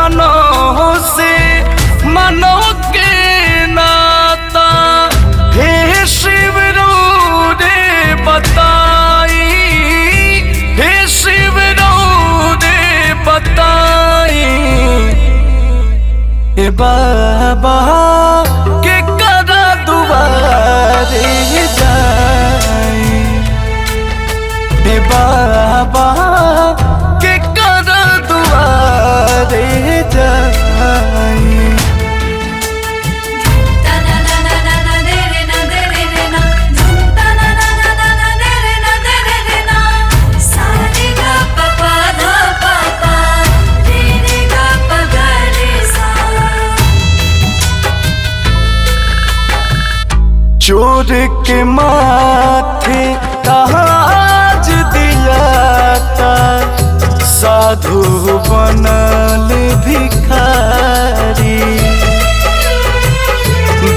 मानो से मानो के नाता। हे शिव रो रे बताई, हे शिव रो रे बताई। हे बाबा के करा दुआरे जाई, हे बाबा के करा दुआरे जाई। चोर के माथे ताज दिया था, साधु बनल भिखारी।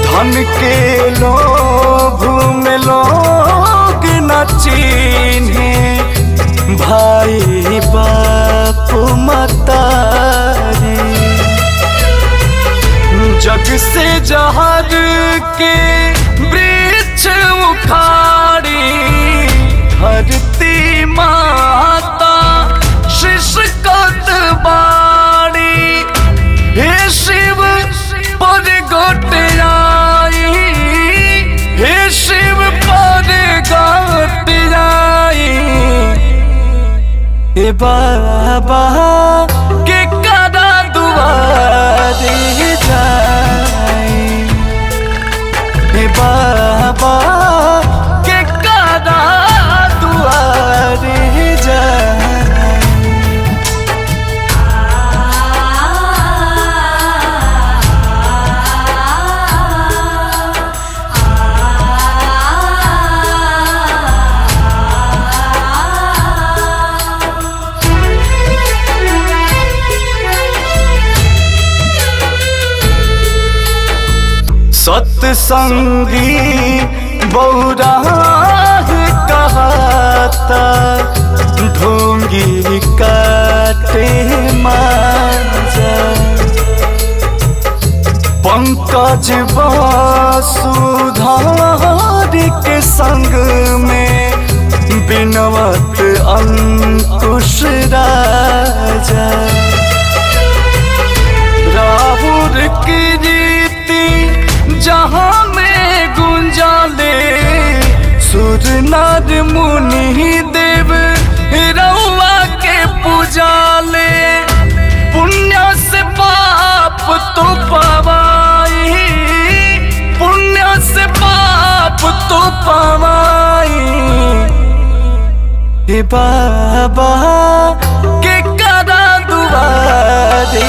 धन के लोभ में लोग न चिन्हे, भाई बाप मतारी। जग से जहर के वृक्ष उखाड़ी, धरती माता शिशकत बाड़ी। हे शिव पर गोट आई, हे शिव पर गोट आई। हे बाबा के करा दुआरे जाई, हे बाबा के करा दुआरे जाई। सत्संगी बहुराह कहता, ढोंगी काटे मांझा। पंकज वसुधार के संग में बिनवत अंकुश राजा। राहुल की जहाँ में गुंजाले, सुर नर मुनि देव रउआ के पूजाले। पुण्य से पाप तो पवाई, पुण्य से पाप तो पवाई। हे बाबा के करा दुआरे